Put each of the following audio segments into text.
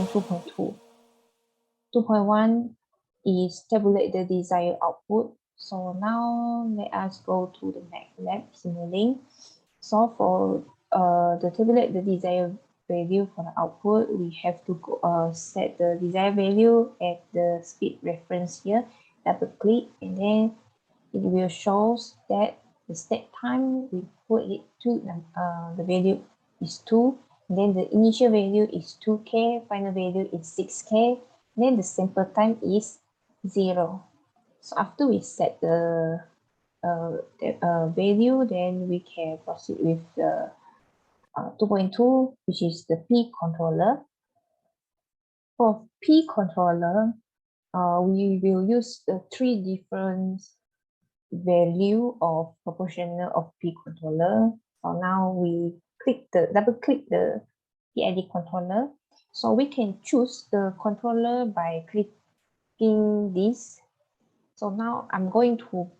2.2. 2.1 is tabulate the desired output. So now let us go to the MATLAB simulating. So for the tabulate the desired value for the output, we have to go, set the desired value at the speed reference here, double click, and then it will show that the start time we put it to the value is 2, and then the initial value is 2k, final value is 6k, then the sample time is 0. So after we set the value, then we can proceed with the 2.2, which is the P controller. For P controller, we will use the 3 different value of proportional of P controller. So now we double click the PID controller. So we can choose the controller by clicking this. So now I'm going to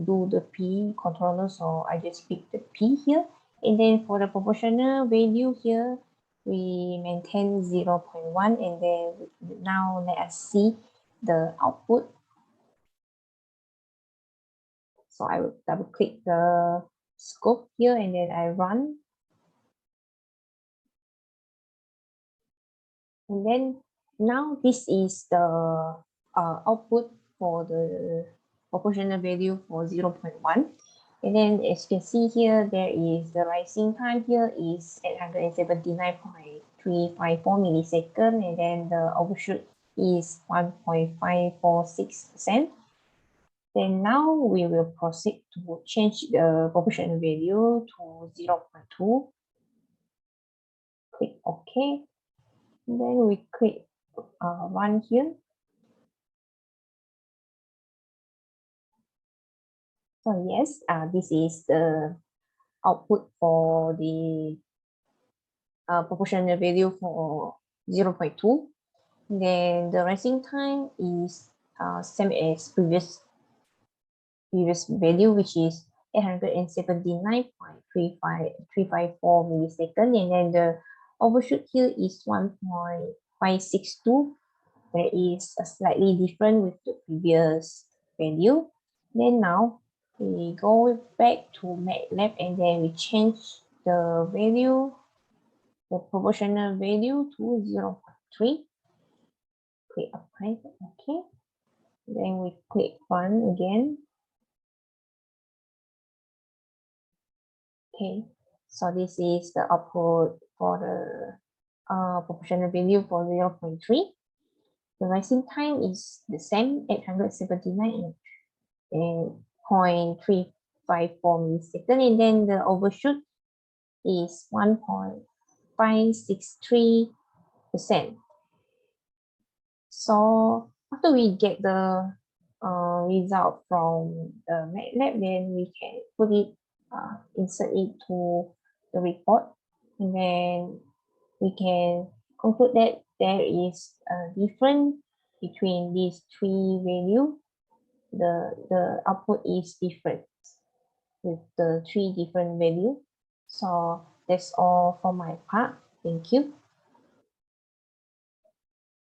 do the P controller. So I just pick the P here. And then for the proportional value here, we maintain 0.1. And then now let us see the output. So I will double click the scope here and then I run. And then now this is the output for the proportional value for 0.1. And then as you can see here, there is the rising time here is 879.354 millisecond, and then the overshoot is 1.546%. Then now we will proceed to change the proportional value to 0.2. Click OK. And then we click run here. So yes, this is the output for the proportional value for 0.2. Then the rising time is same as previous value, which is 879.354 millisecond, and then the overshoot here is 1.562. There is a slightly different with the previous value. Then now we go back to MATLAB and then we change the value, the proportional value to 0.3. Click apply. Okay. Then we click run again. Okay, so this is the output for the proportional value for 0.3. The rising time is the same, 879.354 millisecond, and then the overshoot is 1.563%. So after we get the result from the MATLAB, then we can put it, insert it to the report, and then we can conclude that there is a difference between these 3 values. The output is different with the 3 different values. So that's all for my part. Thank you.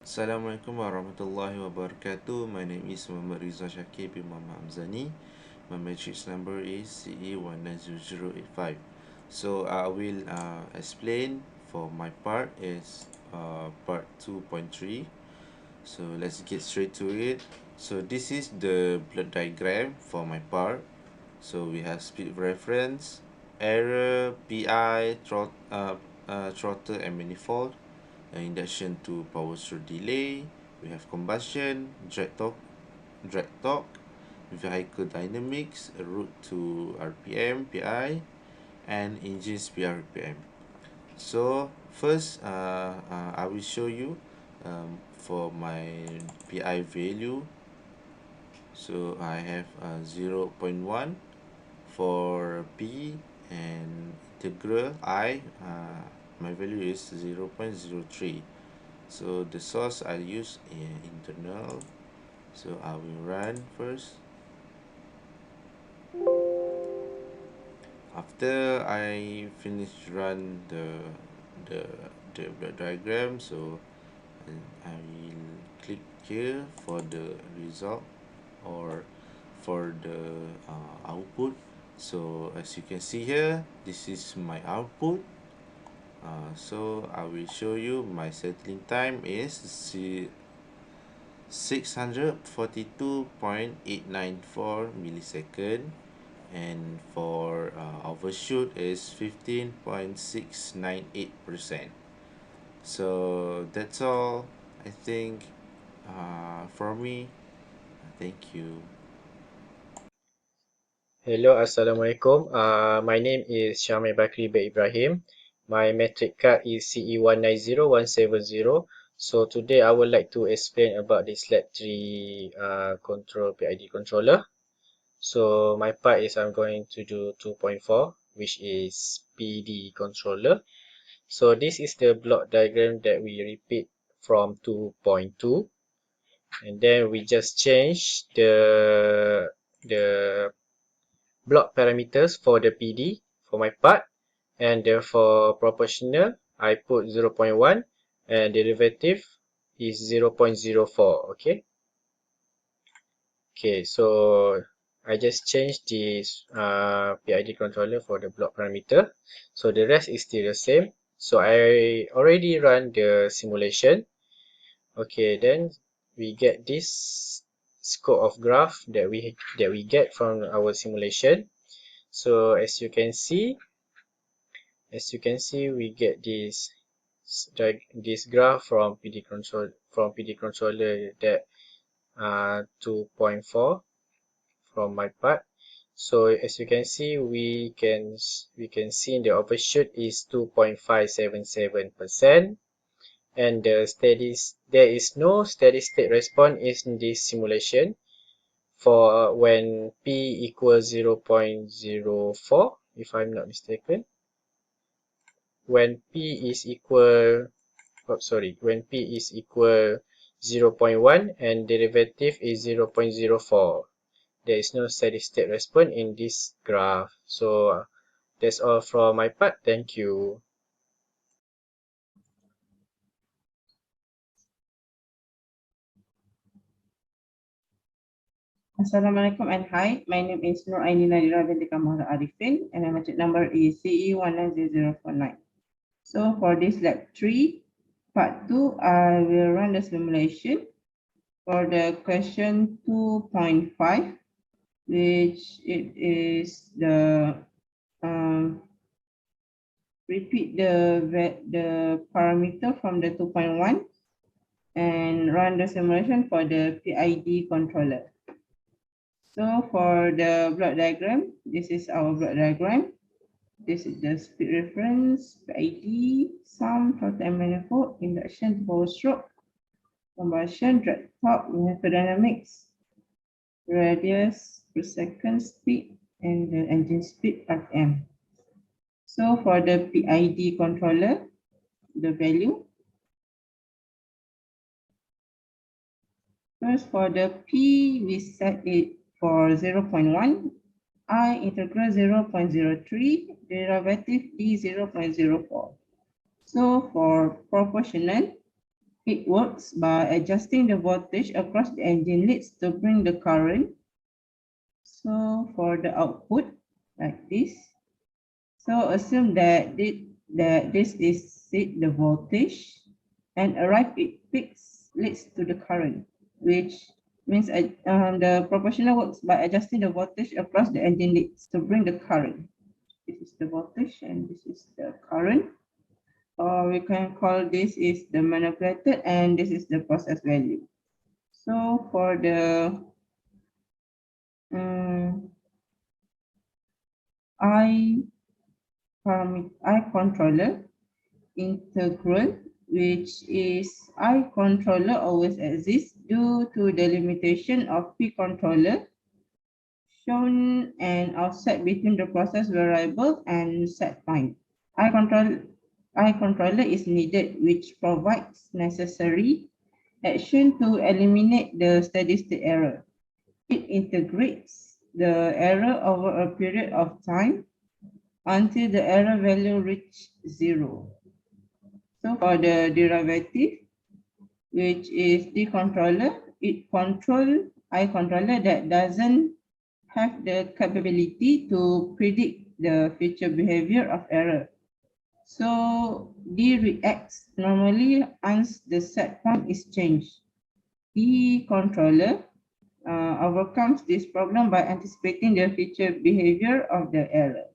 Assalamualaikum warahmatullahi wabarakatuh. My name is Muhammad Rizal Shakib bin Muhammad Hamzani. My matrix number is CE190085. So I will explain for my part is part 2.3. So let's get straight to it. So this is the block diagram for my part. So we have speed reference, error, PI, throttle and manifold, induction to power stroke delay. We have combustion, drag torque, vehicle dynamics, route to RPM, PI, and engine speed RPM. So first, I will show you for my PI value. So I have 0.1 for P, and integral I, my value is 0.03. So the source I use internal. So I will run first. After I finish run the block diagram, so and I will click here for the result or for the output. So as you can see here, this is my output. So I will show you my settling time is 642.894 millisecond, and for overshoot is 15.698%. So that's all, I think, for me. Thank you. Hello, Assalamualaikum. My name is Syamil Bakri bin Ibrahim. My metric card is CE190170. So today I would like to explain about this lab 3 control PID controller. So my part is I'm going to do 2.4, which is PD controller. So this is the block diagram that we repeat from 2.2, and then we just change the block parameters for the PD for my part, and for proportional I put 0.1 and derivative is 0.04. Okay, so I just changed this PID controller for the block parameter, so the rest is still the same. So I already run the simulation. Okay, then we get this scope of graph that we get from our simulation. So as you can see, we get this graph from PD controller that 2.4 from my part. So as you can see, we can see the overshoot is 2.577%, and there is no steady state response in this simulation for when P equals 0.04, if I'm not mistaken. When P is equal 0.1 and derivative is 0.04, there is no steady state response in this graph. So that's all from my part. Thank you. Assalamualaikum and hi, my name is Nur Aini Nadira binti Kamara Arifin, and my metric number is CE190049. So for this lab 3, part 2, I will run the simulation for the question 2.5, which it is the repeat the parameter from the 2.1 and run the simulation for the PID controller. So for the block diagram, this is our block diagram. This is the speed reference, PID, sum, total and manifold, induction, power stroke, combustion, drag torque, microdynamics, radius per second speed, and the engine speed RPM. So for the PID controller, the value. First for the P, we set it for 0.1. I integral 0.03, derivative D 0.04. So for proportional, it works by adjusting the voltage across the engine leads to bring the current. So for the output, like this. So assume that this is the voltage, and arrive it peaks leads to the current, which means the proportional works by adjusting the voltage across the engine leads to bring the current. This is the voltage and this is the current. Or we can call this is the manipulated and this is the process value. So for the I controller integral, which is I controller always exists due to the limitation of P controller shown and offset between the process variable and set point. I controller is needed, which provides necessary action to eliminate the steady state error. It integrates the error over a period of time until the error value reaches 0. So for the derivative, which is the controller. It control I controller that doesn't have the capability to predict the future behavior of error. So D reacts normally once the set point is changed. The controller overcomes this problem by anticipating the future behavior of the error.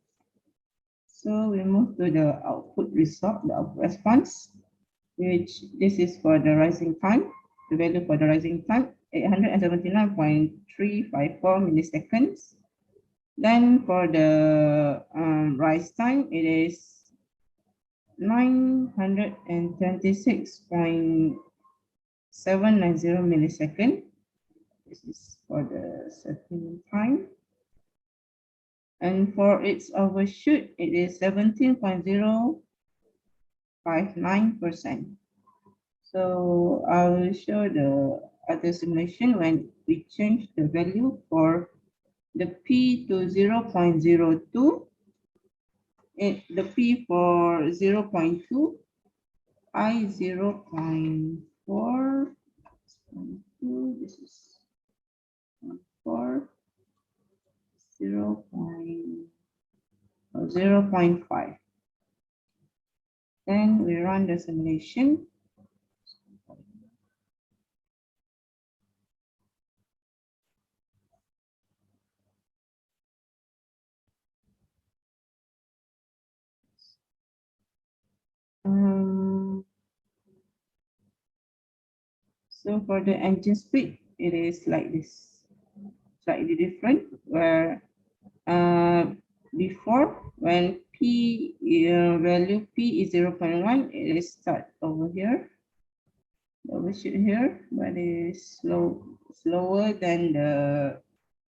So we move to the output result, the output response, which this is for the rising time. The value for the rising time, 879.354 milliseconds. Then for the rise time, it is 926.790 millisecond. This is for the setting time. And for its overshoot, it is 17.059%. So I will show the other simulation when we change the value for the P to 0.02, the P for 0.2, I 0.4, this is 4, 0.5. Then we run the simulation. So for the engine speed, it is like this, slightly different, where before when P value P is 0.1, it is start over here, overshoot here, but it is slower than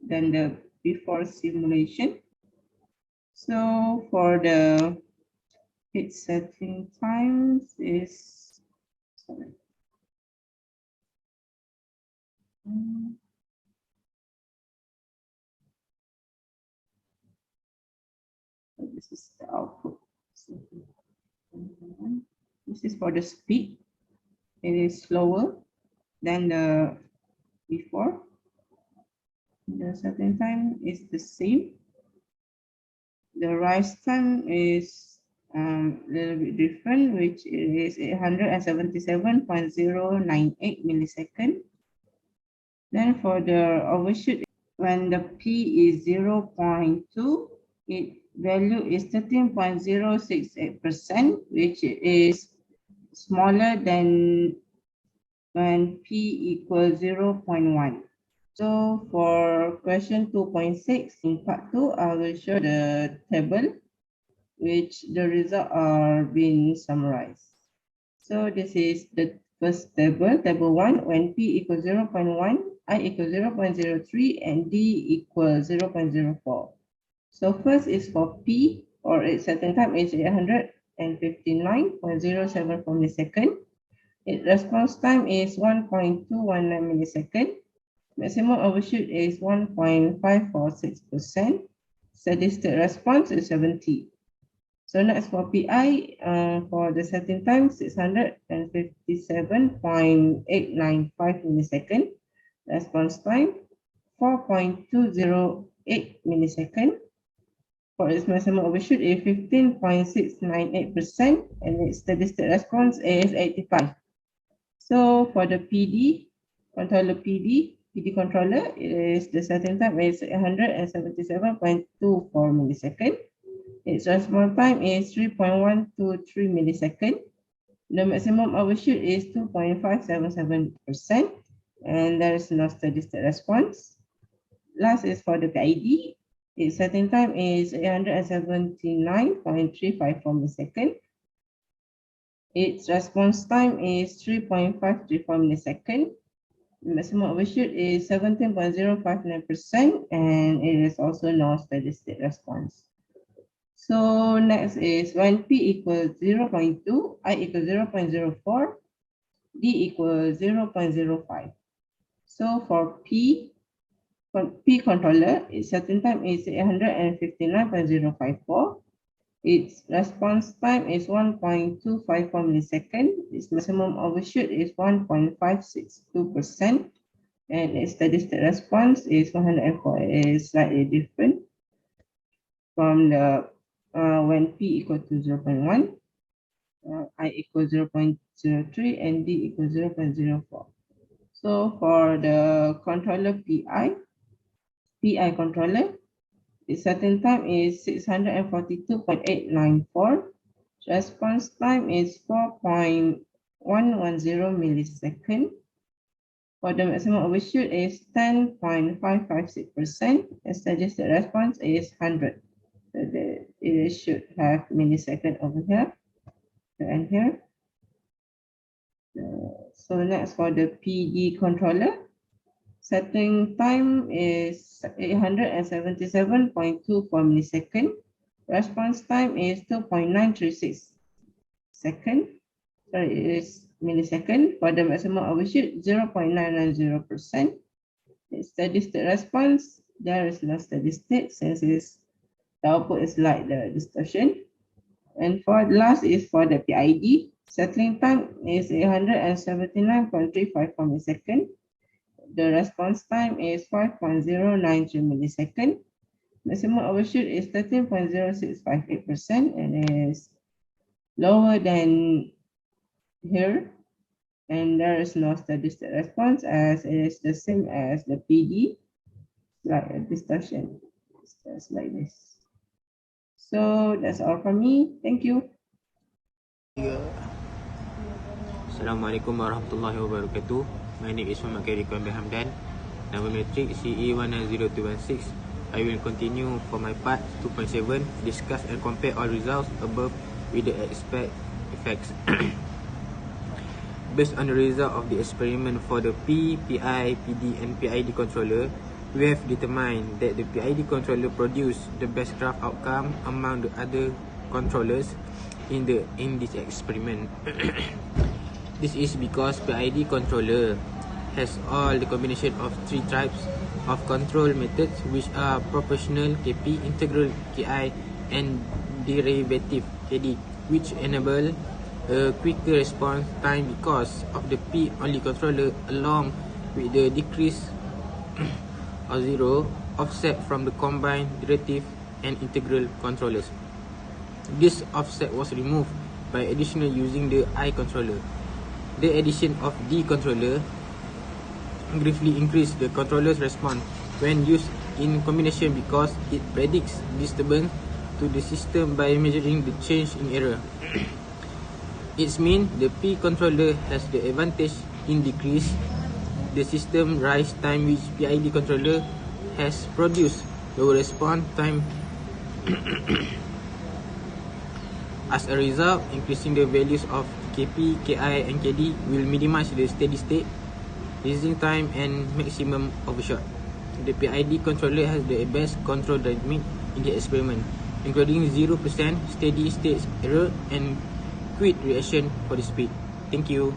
the before simulation. So for the heat setting times is, sorry. So this is the output. This is for the speed. It is slower than the before. The setting time is the same. The rise time is a little bit different, which is 877.098 millisecond. Then for the overshoot, when the P is 0.2, its value is 13.068%, which is smaller than when P equals 0.1. So for question 2.6 in part 2, I will show the table which the results are being summarized. So this is the first table, table 1, when P equals 0.1, I equals 0.03, and D equals 0.04. So first is for P, or its setting time is 859.074 millisecond. Its response time is 1.219 millisecond. Maximum overshoot is 1.546%. Steady state response is 70. So next for PI, for the setting time, 657.895 millisecond. Response time, 4.208 millisecond. For its maximum overshoot is 15.698%, and its steady state response is 85. So for the PD, controller PD controller, is the setting time is 177.24 millisecond. Its response time is 3.123 millisecond. The maximum overshoot is 2.577%, and there is no steady state response. Last is for the PID. Its setting time is 879.354 millisecond. Its response time is 3.534 millisecond. The maximum overshoot is 17.059%, and it is also no steady state response. So next is when P equals 0.2, I equals 0.04, D equals 0.05. So for P controller, its setting time is 859.054. Its response time is 1.254 milliseconds. Its maximum overshoot is 1.562%. And its steady state response is 104. It is slightly different from the when P equal to 0.1, I equals 0.03, and D equals 0.04. So for the controller PI controller, the setting time is 642.894. Response time is 4.110 millisecond. For the maximum overshoot is 10.556%. And steady state response is 100. So it should have millisecond over here and here. So next for the PD controller, setting time is 877.24 millisecond. Response time is 2.936 second. Sorry, it is millisecond. For the maximum overshoot, 0.990%. Steady state response, there is no steady state since the output is like the distortion. And for the last is for the PID. Settling time is 879.354 millisecond. The response time is 5.093 millisecond. Maximum overshoot is 13.0658% and is lower than here. And there is no steady state response as it is the same as the PD, like a distortion. It's just like this. So that's all from me. Thank you. Assalamualaikum warahmatullahi wabarakatuh. My name is Muhammad Kairikwan Hamdan. Number matric CE10216. I will continue for my part 2.7. Discuss and compare all results above with the expect effects. Based on the result of the experiment for the P, PI, PD and PID controller, we have determined that the PID controller produced the best graph outcome among the other controllers in this experiment. This is because PID controller has all the combination of three types of control methods, which are proportional KP, integral KI and derivative KD, which enable a quicker response time because of the P only controller along with the decrease of zero offset from the combined derivative and integral controllers. This offset was removed by additional using the I controller. The addition of D controller greatly increased the controller's response when used in combination because it predicts disturbance to the system by measuring the change in error. It means the P controller has the advantage in decrease the system rise time, which PID controller has produced lower response time. As a result, increasing the values of KP, KI and KD will minimize the steady state, reducing time and maximum overshot. The PID controller has the best control dynamic in the experiment, including 0% steady state error and quick reaction for the speed. Thank you.